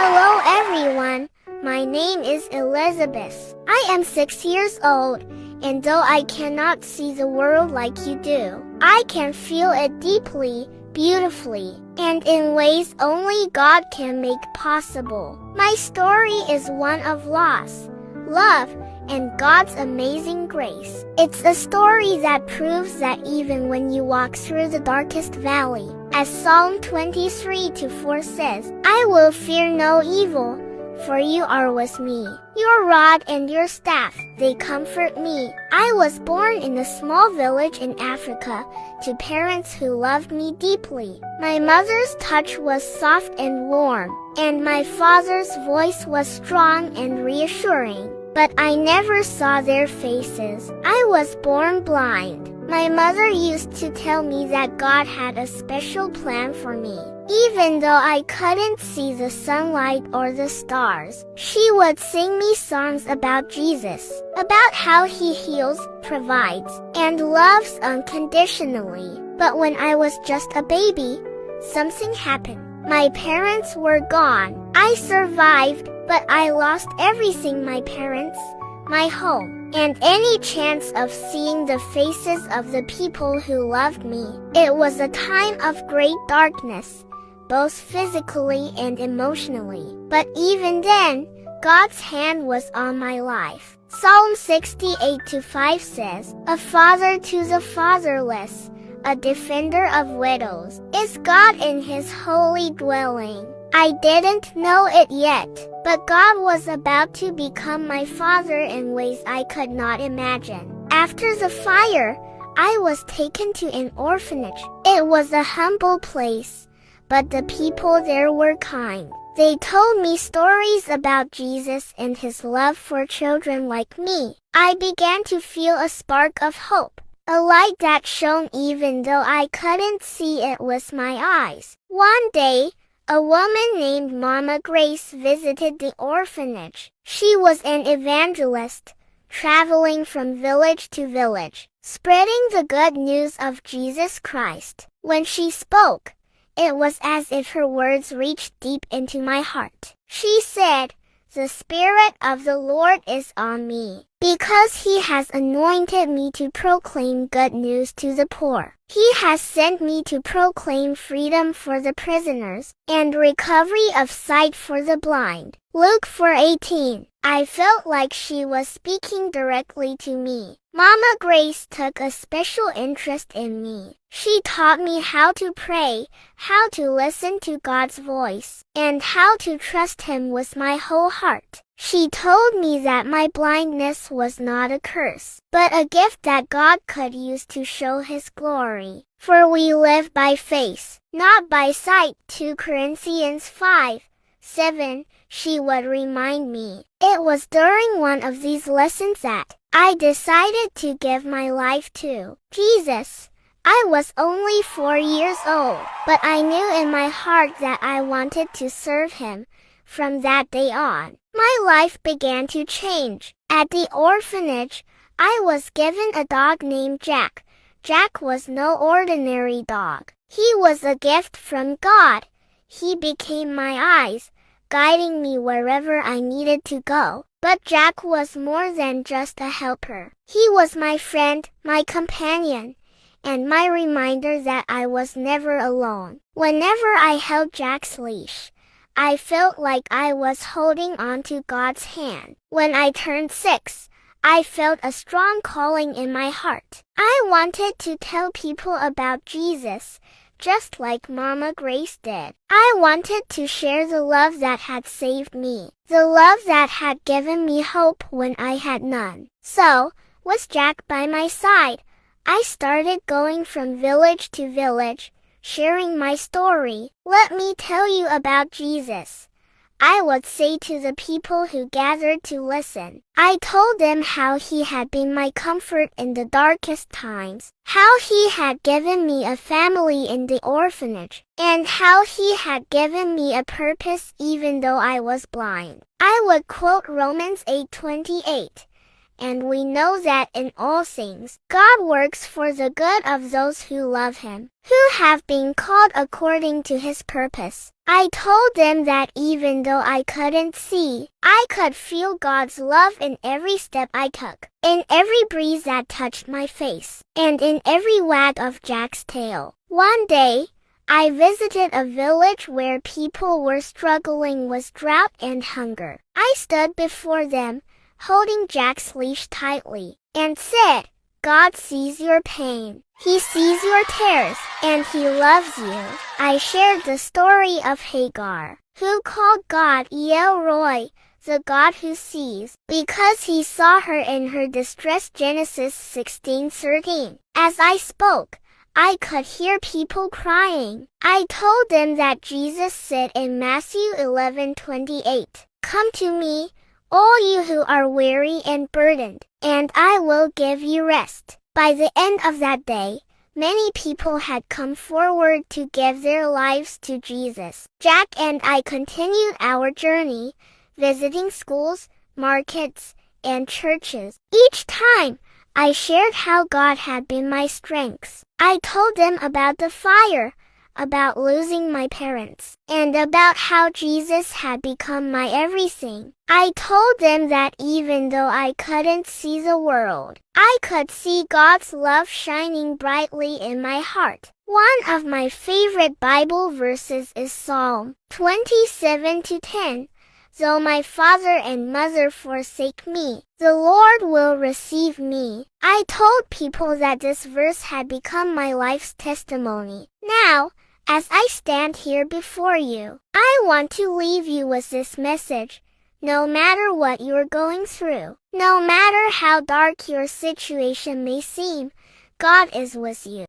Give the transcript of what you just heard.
Hello everyone, my name is Elizabeth. I am 6 years old, and though I cannot see the world like you do, I can feel it deeply, beautifully, and in ways only God can make possible. My story is one of loss, love, and God's amazing grace. It's a story that proves that even when you walk through the darkest valley, as Psalm 23:4 says, I will fear no evil, for you are with me. Your rod and your staff, they comfort me. I was born in a small village in Africa, to parents who loved me deeply. My mother's touch was soft and warm, and my father's voice was strong and reassuring. But I never saw their faces. I was born blind. My mother used to tell me that God had a special plan for me. Even though I couldn't see the sunlight or the stars, she would sing me songs about Jesus, about how He heals, provides, and loves unconditionally. But when I was just a baby, something happened. My parents were gone. I survived, but I lost everything: my parents, my home, and any chance of seeing the faces of the people who loved me. It was a time of great darkness, both physically and emotionally. But even then, God's hand was on my life. Psalm 68:5 says, A father to the fatherless, a defender of widows, is God in His holy dwelling. I didn't know it yet, but God was about to become my father in ways I could not imagine. After the fire, I was taken to an orphanage. It was a humble place, but the people there were kind. They told me stories about Jesus and His love for children like me. I began to feel a spark of hope, a light that shone even though I couldn't see it with my eyes. One day, a woman named Mama Grace visited the orphanage. She was an evangelist, traveling from village to village, spreading the good news of Jesus Christ. When she spoke, it was as if her words reached deep into my heart. She said, The Spirit of the Lord is on me, because He has anointed me to proclaim good news to the poor. He has sent me to proclaim freedom for the prisoners, and recovery of sight for the blind. Luke 4:18. I felt like she was speaking directly to me. Mama Grace took a special interest in me. She taught me how to pray, how to listen to God's voice, and how to trust Him with my whole heart. She told me that my blindness was not a curse, but a gift that God could use to show His glory. For we live by faith, not by sight. 2 Corinthians 5:7. She would remind me. It was during one of these lessons that I decided to give my life to Jesus. I was only 4 years old, but I knew in my heart that I wanted to serve Him. From that day on, my life began to change. At the orphanage, I was given a dog named Jack. Jack was no ordinary dog. He was a gift from God. He became my eyes, guiding me wherever I needed to go. But Jack was more than just a helper. He was my friend, my companion, and my reminder that I was never alone. Whenever I held Jack's leash, I felt like I was holding on to God's hand. When I turned 6, I felt a strong calling in my heart. I wanted to tell people about Jesus, just like Mama Grace did. I wanted to share the love that had saved me, the love that had given me hope when I had none. So, with Jack by my side, I started going from village to village, sharing my story. Let me tell you about Jesus, I would say to the people who gathered to listen. I told them how He had been my comfort in the darkest times, how He had given me a family in the orphanage, and how He had given me a purpose even though I was blind. I would quote Romans 8:28. and we know that in all things, God works for the good of those who love him, who have been called according to his purpose. I told them that even though I couldn't see, I could feel God's love in every step I took, in every breeze that touched my face, and in every wag of Jack's tail. One day, I visited a village where people were struggling with drought and hunger. I stood before them, holding Jack's leash tightly, and said, God sees your pain. He sees your tears, and he loves you. I shared the story of Hagar, who called God El Roi, the God who sees, because he saw her in her distress. Genesis 16:13. As I spoke, I could hear people crying. I told them that Jesus said in Matthew 11:28, Come to me, all you who are weary and burdened, and I will give you rest. By the end of that day, many people had come forward to give their lives to Jesus. Jack and I continued our journey, visiting schools, markets, and churches. Each time, I shared how God had been my strength. I told them about the fire, about losing my parents, and about how Jesus had become my everything. I told them that even though I couldn't see the world, I could see God's love shining brightly in my heart. One of my favorite Bible verses is Psalm 27:10. Though my father and mother forsake me, the Lord will receive me. I told people that this verse had become my life's testimony. Now, as I stand here before you, I want to leave you with this message. No matter what you're going through, no matter how dark your situation may seem, God is with you.